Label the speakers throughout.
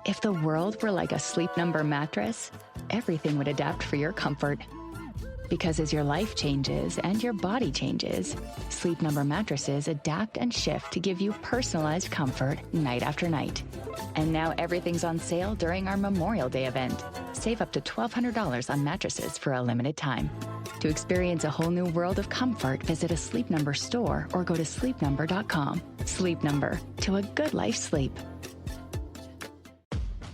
Speaker 1: If the world were like a Sleep Number mattress, everything would adapt for your comfort. Because as your life changes and your body changes, Sleep Number mattresses adapt and shift to give you personalized comfort night after night. And now everything's on sale during our Memorial Day event. Save up to $1,200 on mattresses for a limited time. To experience a whole new world of comfort, visit a Sleep Number store or go to sleepnumber.com. Sleep Number, to a good life sleep.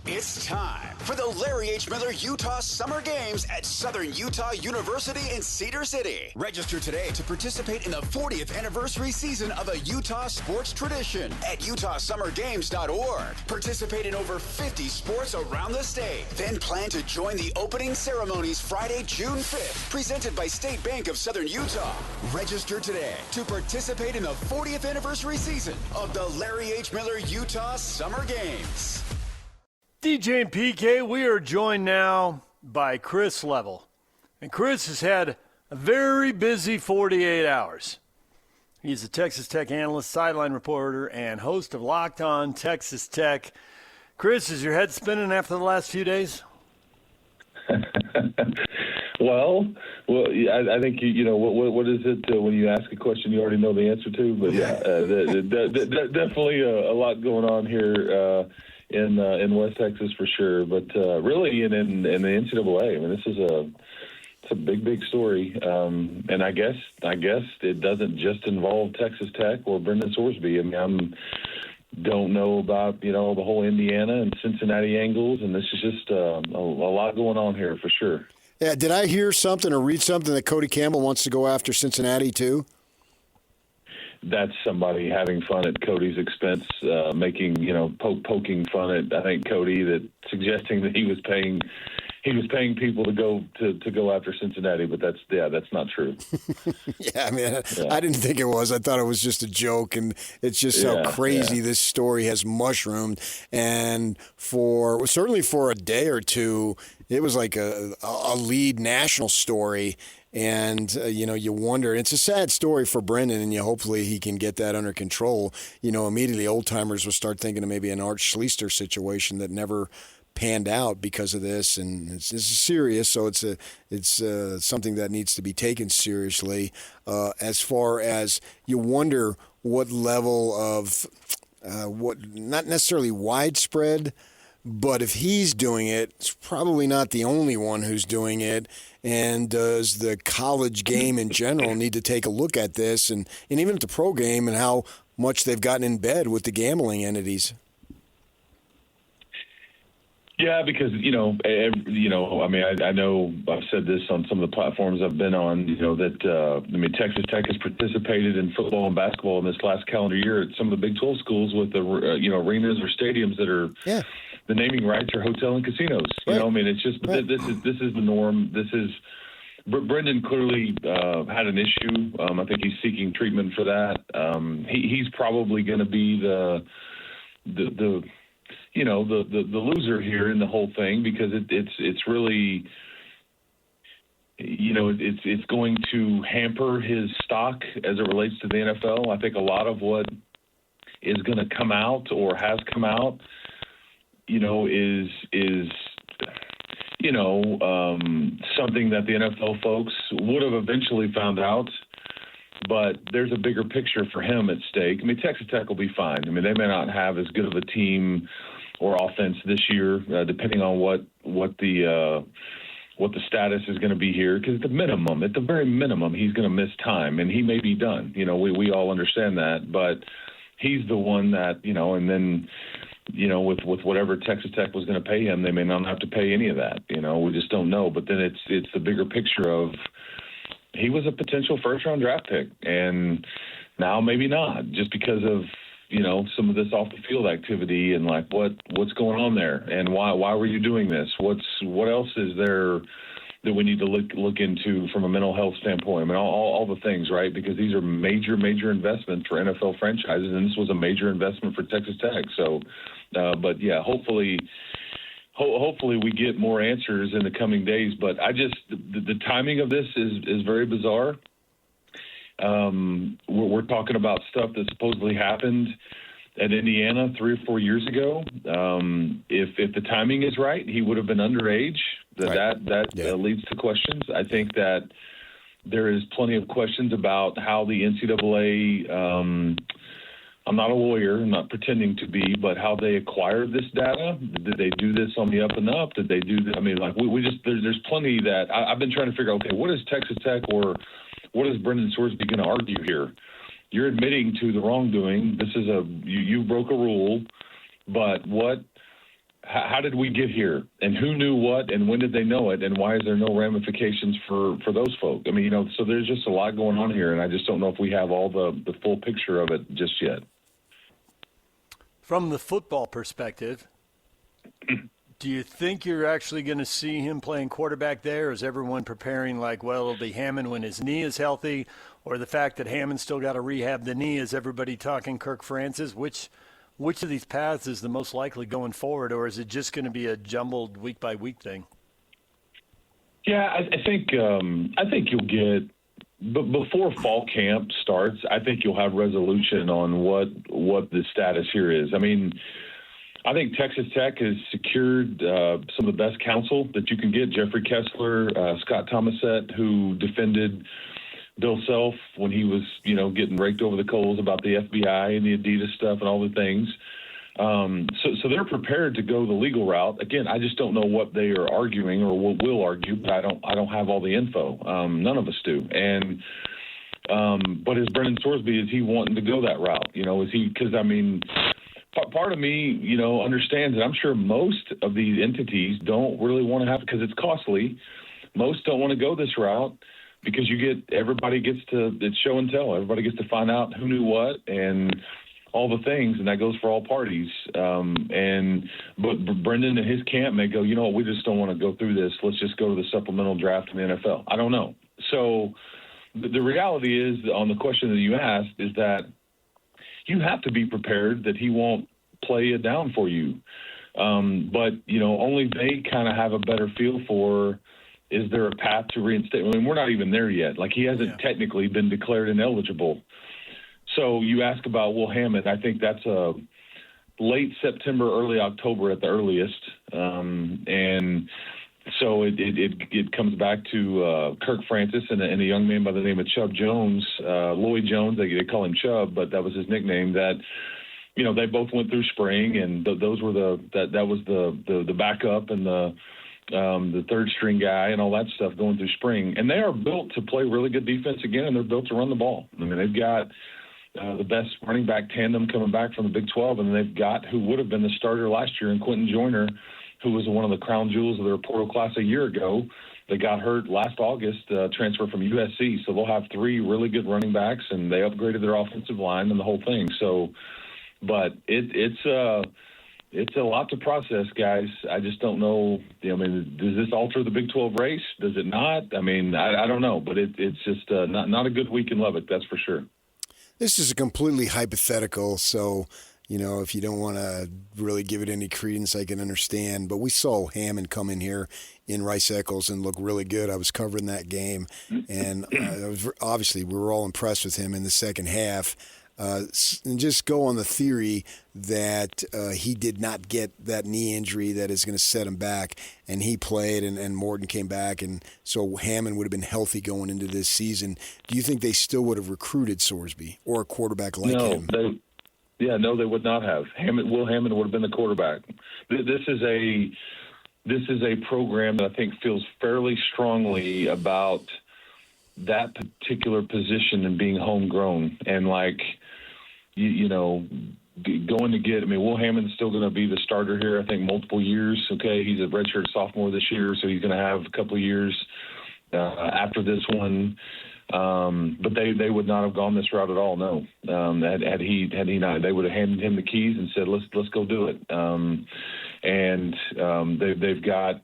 Speaker 2: It's time for the Larry H. Miller Utah Summer Games at Southern Utah University in Cedar City. Register today to participate in the 40th anniversary season of a Utah sports tradition at utahsummergames.org. Participate in over 50 sports around the state. Then plan to join the opening ceremonies Friday, June 5th, presented by State Bank of Southern Utah. Register today to participate in the 40th anniversary season of the Larry H. Miller Utah Summer Games.
Speaker 3: DJ and PK, we are joined now by Chris Level. And Chris has had a very busy 48 hours. He's a Texas Tech analyst, sideline reporter, and host of Locked On Texas Tech. Chris, is your head spinning after the last few days?
Speaker 4: Well, I think, you know, what is it when you ask a question you already know the answer to? But, yeah, definitely a lot going on here in West Texas for sure, but really in the NCAA, I mean, this is it's a big story, and I guess it doesn't just involve Texas Tech or Brendan Sorsby. I mean, don't know about the whole Indiana and Cincinnati angles, and this is just a lot going on here for sure.
Speaker 5: Yeah, did I hear something or read something that Cody Campbell wants to go after Cincinnati too?
Speaker 4: That's somebody having fun at Cody's expense, making, poking fun at, I think, Cody, that suggesting that he was paying people to go after Cincinnati, but that's not true.
Speaker 5: Yeah, I mean, I didn't think it was. I thought it was just a joke, and it's just how crazy this story has mushroomed. And certainly for a day or two, it was like a lead national story. And, you wonder, it's a sad story for Brendan, and hopefully he can get that under control. Immediately old-timers will start thinking of maybe an Art Schlichter situation that never panned out because of this. And it's serious, so it's something that needs to be taken seriously. As far as you wonder what level of, not necessarily widespread, but if he's doing it, it's probably not the only one who's doing it. And does the college game in general need to take a look at this, and even at the pro game, and how much they've gotten in bed with the gambling entities?
Speaker 4: Yeah, because, I mean, I know I've said this on some of the platforms I've been on, that, Texas Tech has participated in football and basketball in this last calendar year at some of the Big 12 schools with the, arenas or stadiums that are the naming rights are hotel and casinos.
Speaker 5: Right.
Speaker 4: It's just this is the norm. Brendan clearly had an issue. I think he's seeking treatment for that. He's probably going to be the loser here in the whole thing, because it's really, it's going to hamper his stock as it relates to the NFL. I think a lot of what is going to come out or has come out, is something that the NFL folks would have eventually found out. But there's a bigger picture for him at stake. I mean, Texas Tech will be fine. I mean, they may not have as good of a team or offense this year, depending on what the status is going to be here. Because at the very minimum, he's going to miss time, and he may be done. We all understand that, but he's the one that and then with whatever Texas Tech was going to pay him, they may not have to pay any of that. We just don't know. But then it's the bigger picture of, he was a potential first-round draft pick, and now maybe not, just because of some of this off-the-field activity and like what's going on there, and why were you doing this? What else is there that we need to look into from a mental health standpoint? I mean, all the things, right? Because these are major investments for NFL franchises, and this was a major investment for Texas Tech. So, but yeah, hopefully we get more answers in the coming days. But the timing of this is very bizarre. We're talking about stuff that supposedly happened at Indiana 3 or 4 years ago. If the timing is right, he would have been underage. That leads to questions. I think that there is plenty of questions about how the NCAA. I'm not a lawyer. I'm not pretending to be, but how they acquired this data. Did they do this on the up and up? Did they do that? I mean, like we just there's plenty that I've been trying to figure out. Okay, what is Texas Tech or what is Brendan Sorsby going to argue here? You're admitting to the wrongdoing. This is you broke a rule, but what? How did we get here? And who knew what? And when did they know it? And why is there no ramifications for those folks? I mean, so there's just a lot going on here, and I just don't know if we have all the full picture of it just yet.
Speaker 3: From the football perspective, do you think you're actually going to see him playing quarterback there? Or is everyone preparing like, well, it'll be Hammond when his knee is healthy, or the fact that Hammond's still got to rehab the knee? Is everybody talking Kirk Francis? Which of these paths is the most likely going forward, or is it just going to be a jumbled week-by-week thing?
Speaker 4: Yeah, I think you'll get – but before fall camp starts, I think you'll have resolution on what the status here is. I mean, I think Texas Tech has secured some of the best counsel that you can get. Jeffrey Kessler, Scott Thomasette, who defended Bill Self when he was, getting raked over the coals about the FBI and the Adidas stuff and all the things. So they're prepared to go the legal route. Again, I just don't know what they are arguing or what will argue, but I don't have all the info. None of us do. And but is Brendan Sorsby, is he wanting to go that route? Is he? Because I mean, part of me, understands that I'm sure most of these entities don't really want to have, because it's costly. Most don't want to go this route because everybody gets to, it's show and tell. Everybody gets to find out who knew what and all the things, and that goes for all parties. But Brendan and his camp may go, we just don't want to go through this. Let's just go to the supplemental draft in the NFL. I don't know. So the reality is, on the question that you asked, is that you have to be prepared that he won't play it down for you. But only they kind of have a better feel for, is there a path to reinstate? I mean, we're not even there yet. Like, he hasn't technically been declared ineligible. So you ask about Will Hammond. I think that's a late September, early October at the earliest. And so it comes back to Kirk Francis and a young man by the name of Chubb Jones, Lloyd Jones. They call him Chubb, but that was his nickname. That they both went through spring, and those were that was the backup and the third string guy and all that stuff going through spring. And they are built to play really good defense again, and they're built to run the ball. I mean, they've got the best running back tandem coming back from the Big 12, and they've got who would have been the starter last year in Quentin Joyner, who was one of the crown jewels of their portal class a year ago. They got hurt last August, transfer from USC. So they'll have 3 really good running backs, and they upgraded their offensive line and the whole thing. So, but it's a lot to process, guys. I just don't know. I mean, does this alter the Big 12 race? Does it not? I mean, I don't know, but it's just not a good week in Lubbock, that's for sure.
Speaker 5: This is a completely hypothetical, so, if you don't want to really give it any credence, I can understand. But we saw Hammond come in here in Rice-Eccles and look really good. I was covering that game, and obviously we were all impressed with him in the second half. And just go on the theory that he did not get that knee injury that is going to set him back, and he played, and Morton came back, and so Hammond would have been healthy going into this season. Do you think they still would have recruited Sorsby or a quarterback like him?
Speaker 4: No, they would not have. Will Hammond would have been the quarterback. This is a program that I think feels fairly strongly about that particular position and being homegrown, and going to get, Will Hammond's still going to be the starter here, I think, multiple years. Okay, he's a redshirt sophomore this year, so he's going to have a couple of years after this one. But they would not have gone this route at all. No, had he not, they would have handed him the keys and said, let's go do it. They've got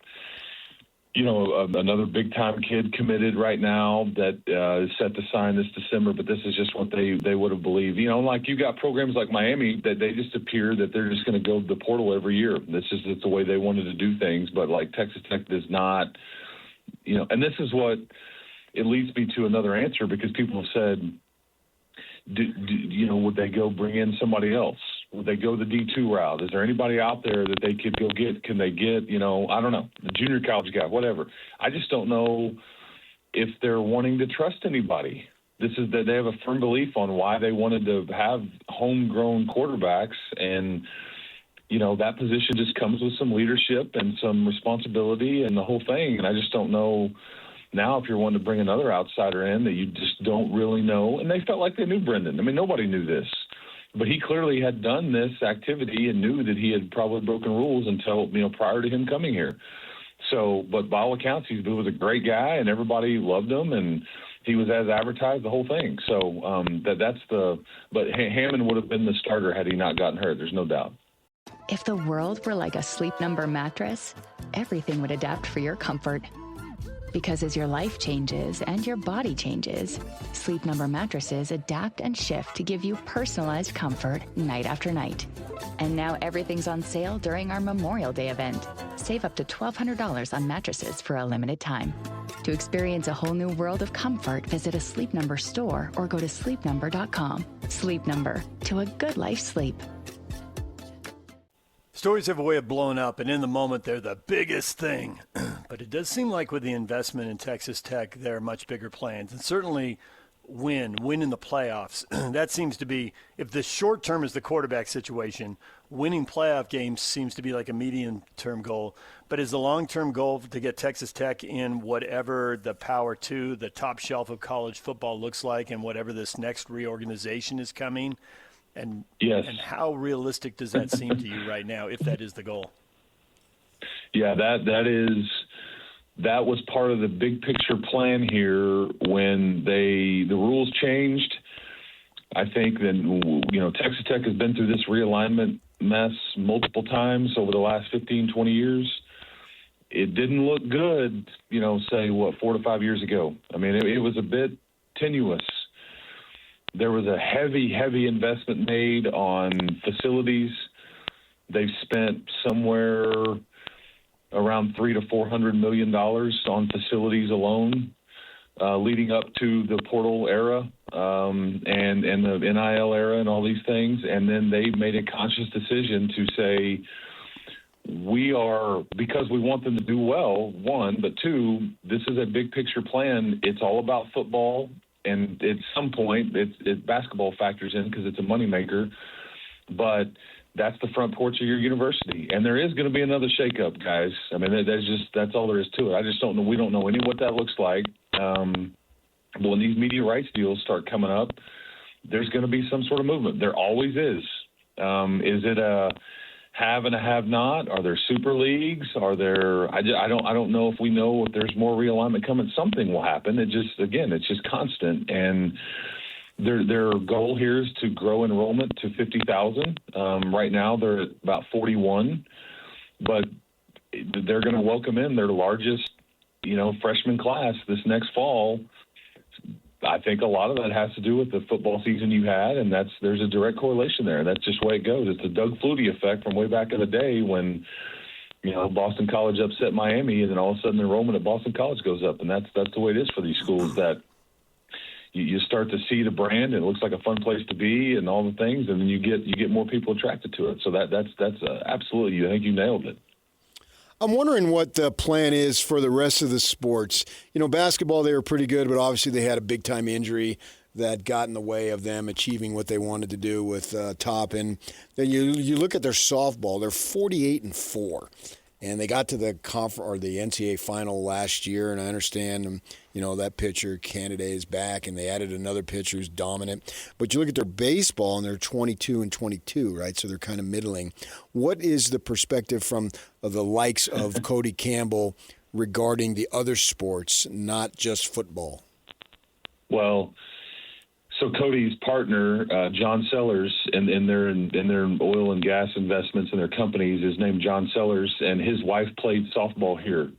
Speaker 4: another big-time kid committed right now that is set to sign this December, but this is just what they would have believed. Like you got programs like Miami that they just appear that they're just going to go to the portal every year. It's the way they wanted to do things, but like Texas Tech does not, and this is what it leads me to another answer, because people have said, would they go bring in somebody else? Would they go the D2 route? Is there anybody out there that they could go get? Can they get, I don't know, the junior college guy, whatever. I just don't know if they're wanting to trust anybody. This is that they have a firm belief on why they wanted to have homegrown quarterbacks, and that position just comes with some leadership and some responsibility and the whole thing. And I just don't know now if you're wanting to bring another outsider in that you just don't really know. And they felt like they knew Brendan. I mean, nobody knew this, but he clearly had done this activity and knew that he had probably broken rules until prior to him coming here. So, but by all accounts, he was a great guy and everybody loved him, and he was as advertised, the whole thing. So but Hammond would have been the starter had he not gotten hurt. There's no doubt.
Speaker 1: If the world were like a Sleep Number mattress, everything would adapt for your comfort. Because as your life changes and your body changes, Sleep Number mattresses adapt and shift to give you personalized comfort night after night. And now everything's on sale during our Memorial Day event. Save up to $1,200 on mattresses for a limited time. To experience a whole new world of comfort, visit a Sleep Number store or go to sleepnumber.com. Sleep Number, to a good life sleep.
Speaker 3: Stories have a way of blowing up, and in the moment, they're the biggest thing. But it does seem like with the investment in Texas Tech, there are much bigger plans. And certainly win in the playoffs. That seems to be, if the short term is the quarterback situation, winning playoff games seems to be like a medium-term goal. But is the long-term goal to get Texas Tech in whatever the Power 2, the top shelf of college football looks like, and whatever this next reorganization is coming? And,
Speaker 4: yes.
Speaker 3: And how realistic does that seem to you right now, if that is the goal?
Speaker 4: Yeah, that was part of the big picture plan here when the rules changed. I think that, Texas Tech has been through this realignment mess multiple times over the last 15, 20 years. It didn't look good, say, 4 to 5 years ago. I mean, it was a bit tenuous. There was a heavy, heavy investment made on facilities. They've spent somewhere around $300 to $400 million on facilities alone, leading up to the portal era and the NIL era and all these things. And then they made a conscious decision to say, because we want them to do well, one, but two, this is a big picture plan. It's all about football. And at some point, basketball factors in because it's a moneymaker. But that's the front porch of your university. And there is going to be another shakeup, guys. I mean, that's all there is to it. I just don't know. We don't know any what that looks like. But when these media rights deals start coming up, there's going to be some sort of movement. There always is. Is it a have and a have not? Are there super leagues? Are there? I don't know if we know if there's more realignment coming. Something will happen. It's just constant. And their goal here is to grow enrollment to 50,000. Right now they're at about 41, but they're going to welcome in their largest, freshman class this next fall. I think a lot of that has to do with the football season you had, and there's a direct correlation there. That's just the way it goes. It's the Doug Flutie effect from way back in the day when, Boston College upset Miami, and then all of a sudden the enrollment at Boston College goes up, and that's the way it is for these schools. That you start to see the brand, and it looks like a fun place to be, and all the things, and then you get more people attracted to it. So that's absolutely. I think you nailed it.
Speaker 5: I'm wondering what the plan is for the rest of the sports. Basketball, they were pretty good, but obviously they had a big-time injury that got in the way of them achieving what they wanted to do with Top. And then you look at their softball, they're 48-4. And they got to the the NCAA final last year, and I understand, that pitcher, Candidate, is back, and they added another pitcher who's dominant. But you look at their baseball, and they're 22-22, right? So they're kind of middling. What is the perspective from the likes of Cody Campbell regarding the other sports, not just football?
Speaker 4: Well, so Cody's partner, John Sellers, in their oil and gas investments in their companies, is named John Sellers, and his wife played softball here.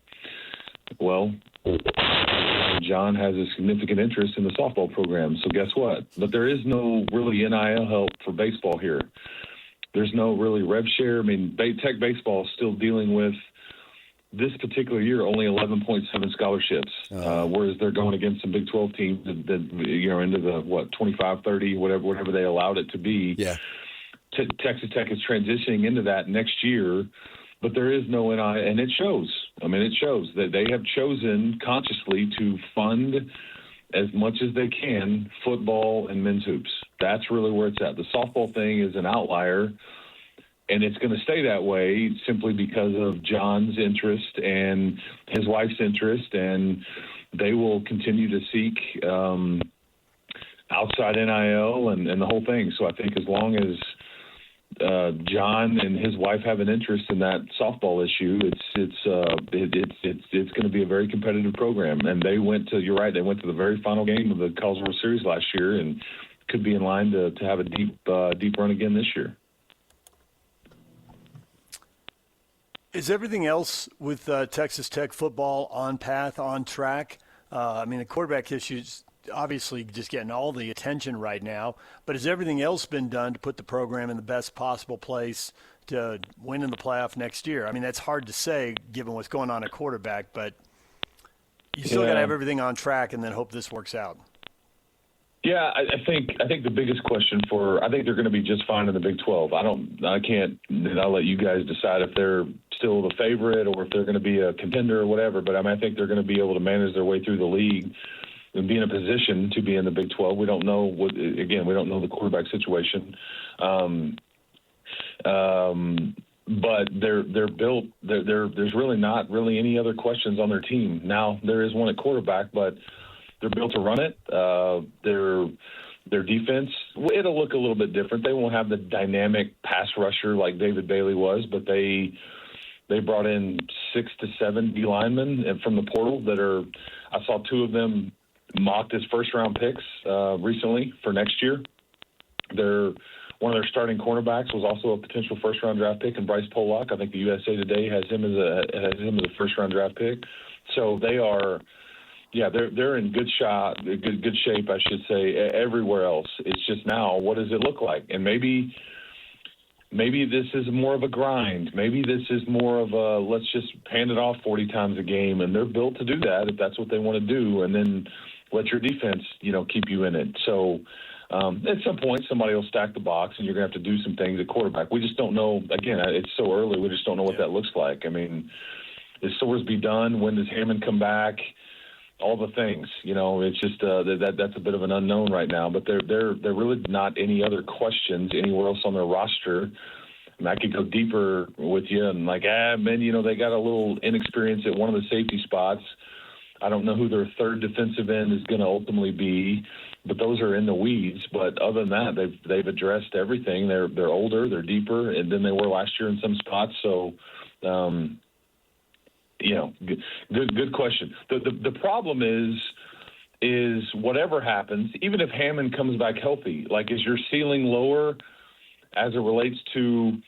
Speaker 4: Well, John has a significant interest in the softball program, so guess what? But there is no really NIL help for baseball here. There's no really rev share. I mean, Tech baseball is still dealing with, this particular year, only 11.7 scholarships, whereas they're going against some Big 12 teams that into the 25, 30, whatever they allowed it to be.
Speaker 5: Yeah.
Speaker 4: Texas Tech is transitioning into that next year, but there is no NIL, and it shows. I mean, it shows that they have chosen consciously to fund as much as they can football and men's hoops. That's really where it's at. The softball thing is an outlier, and it's going to stay that way simply because of John's interest and his wife's interest, and they will continue to seek outside NIL and the whole thing. So I think as long as John and his wife have an interest in that softball issue, it's going to be a very competitive program. And they went to, you're right, they went to the very final game of the College World Series last year and could be in line to have a deep run again this year.
Speaker 3: Is everything else with Texas Tech football on path, on track? I mean, the quarterback issues obviously just getting all the attention right now, but has everything else been done to put the program in the best possible place to win in the playoff next year? I mean, that's hard to say given what's going on at quarterback, but you still got to have everything on track and then hope this works out.
Speaker 4: Yeah, I think the biggest question I think they're going to be just fine in the Big 12. I'll let you guys decide if they're still the favorite or if they're going to be a contender or whatever, but I think they're going to be able to manage their way through the league and be in a position to be in the Big 12. We don't know we don't know the quarterback situation. But they're built. There's really not any other questions on their team. Now there is one at quarterback, but they're built to run it. Their defense, it'll look a little bit different. They won't have the dynamic pass rusher like David Bailey was, but they brought in 6 to 7 D linemen from the portal I saw 2 of them mocked as first-round picks recently for next year. One of their starting cornerbacks was also a potential first-round draft pick, and Bryce Pollock. I think the USA Today has him as a first-round draft pick. So they are, they're in good shape, I should say. Everywhere else, it's just now, what does it look like? And maybe this is more of a grind. Maybe this is more of a let's just hand it off 40 times a game, and they're built to do that if that's what they want to do, and then let your defense, keep you in it. So at some point, somebody will stack the box, and you're going to have to do some things at quarterback. We just don't know. Again, it's so early. We just don't know what that looks like. I mean, is Sorsby done? When does Hammond come back? All the things. It's just that's a bit of an unknown right now. But they're really not any other questions anywhere else on their roster. And I could go deeper with you and they got a little inexperience at one of the safety spots. I don't know who their third defensive end is going to ultimately be, but those are in the weeds. But other than that, they've addressed everything. They're older, they're deeper, and than they were last year in some spots. So, good question. The problem is whatever happens, even if Hammond comes back healthy, is your ceiling lower as it relates to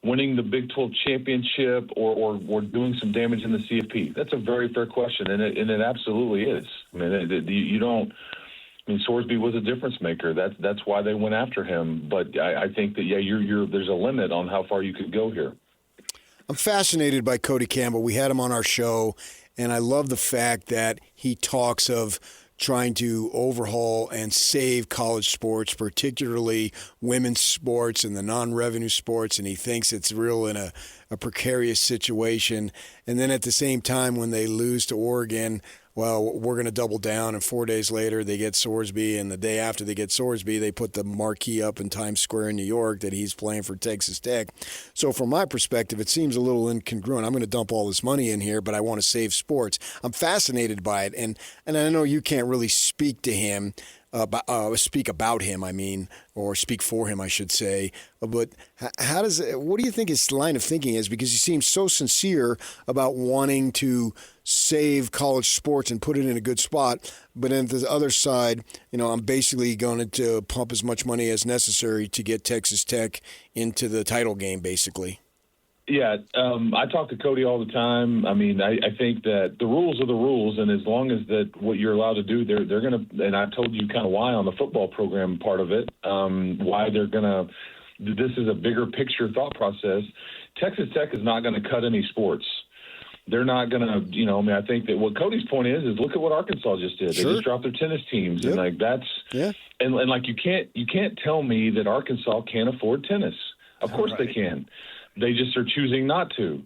Speaker 4: winning the Big 12 championship or doing some damage in the CFP? That's a very fair question, and it absolutely is. I mean, Sorsby was a difference maker. That's why they went after him. But I think that there's a limit on how far you could go here.
Speaker 5: I'm fascinated by Cody Campbell. We had him on our show, and I love the fact that he talks of trying to overhaul and save college sports, particularly women's sports and the non-revenue sports, and he thinks it's real in a precarious situation. And then at the same time, when they lose to Oregon, well, we're going to double down, and 4 days later they get Sorsby, and the day after they get Sorsby, they put the marquee up in Times Square in New York that he's playing for Texas Tech. So from my perspective, it seems a little incongruent. I'm going to dump all this money in here, but I want to save sports. I'm fascinated by it, and I know you can't really speak to him, speak about him, or speak for him, I should say. But what do you think his line of thinking is? Because he seems so sincere about wanting to save college sports and put it in a good spot. But on the other side, I'm basically going to pump as much money as necessary to get Texas Tech into the title game, basically.
Speaker 4: Yeah, I talk to Cody all the time. I mean, I think that the rules are the rules, and as long as that what you're allowed to do, they're going to. And I've told you kind of why on the football program part of it, why they're going to. This is a bigger picture thought process. Texas Tech is not going to cut any sports. they're not going to, I think that what Cody's point is look at what Arkansas just did.
Speaker 5: Sure.
Speaker 4: They just dropped their tennis teams.
Speaker 5: Yep.
Speaker 4: And like that's, and like you can't tell me that Arkansas can't afford tennis. Of course they can. They just are choosing not to.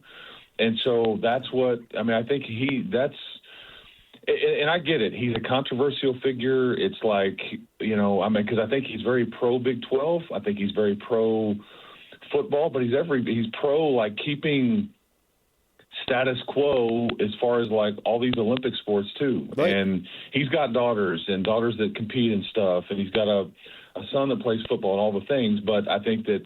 Speaker 4: And so that's what, I think and I get it. He's a controversial figure. It's like, because I think he's very pro Big 12. I think he's very pro football, but he's pro like keeping status quo as far as like all these Olympic sports too. Right. And he's got daughters that compete and stuff. And he's got a son that plays football and all the things. But I think that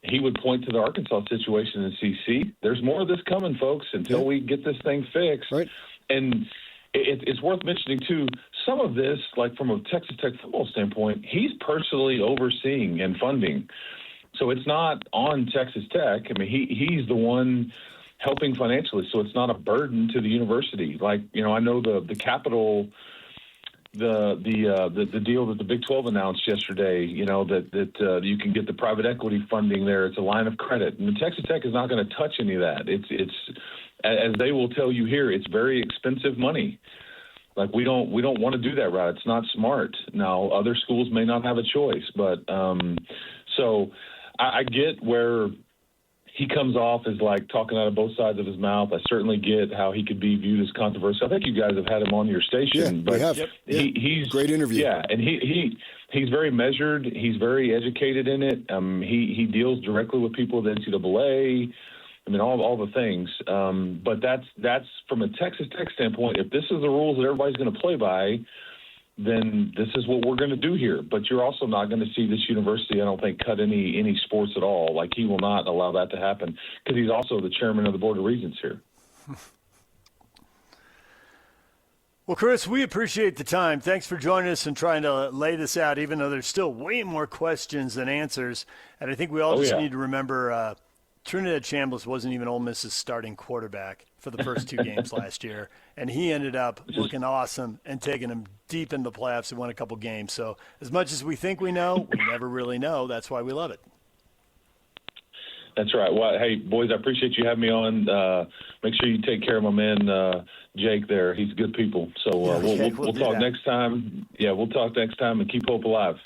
Speaker 4: he would point to the Arkansas situation and see, there's more of this coming, folks, until we get this thing fixed.
Speaker 5: Right.
Speaker 4: And it's worth mentioning, too, some of this, like from a Texas Tech football standpoint, he's personally overseeing and funding. So it's not on Texas Tech. He's the one helping financially, so it's not a burden to the university. Like, I know the capital, the deal that the Big 12 announced yesterday, that you can get the private equity funding there. It's a line of credit. And Texas Tech is not going to touch any of that. It's as they will tell you here, it's very expensive money. Like we don't want to do that route. It's not smart. Now, other schools may not have a choice, but so I get where he comes off as like talking out of both sides of his mouth. I certainly get how he could be viewed as controversial. I think you guys have had him on your station.
Speaker 5: Yeah, we have.
Speaker 4: He's
Speaker 5: great interview.
Speaker 4: Yeah, and he's very measured. He's very educated in it. He deals directly with people at the NCAA. All the things. But that's from a Texas Tech standpoint. If this is the rules that everybody's going to play by, then this is what we're going to do here. But you're also not going to see this university, I don't think, cut any sports at all. Like, he will not allow that to happen because he's also the chairman of the Board of Regents here.
Speaker 3: Well, Chris, we appreciate the time. Thanks for joining us and trying to lay this out, even though there's still way more questions than answers. And I think we all need to remember Trinidad Chambliss wasn't even Ole Miss's starting quarterback for the first 2 games last year, and he ended up looking awesome and taking them deep into the playoffs and won a couple games. So as much as we think we know, we never really know. That's why we love it.
Speaker 4: That's right. Well, hey, boys, I appreciate you having me on. Make sure you take care of my man, Jake there. He's good people. So we'll talk next time. Yeah, we'll talk next time and keep hope alive.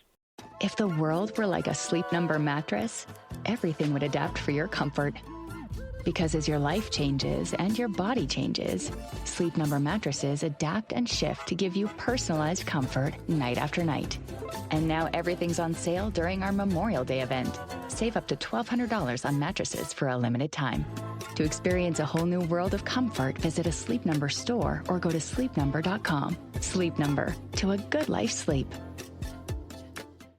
Speaker 1: If the world were like a Sleep Number mattress, everything would adapt for your comfort. Because as your life changes and your body changes, Sleep Number mattresses adapt and shift to give you personalized comfort night after night. And now everything's on sale during our Memorial Day event. Save up to $1,200 on mattresses for a limited time. To experience a whole new world of comfort, visit a Sleep Number store or go to sleepnumber.com. Sleep Number, to a good life sleep.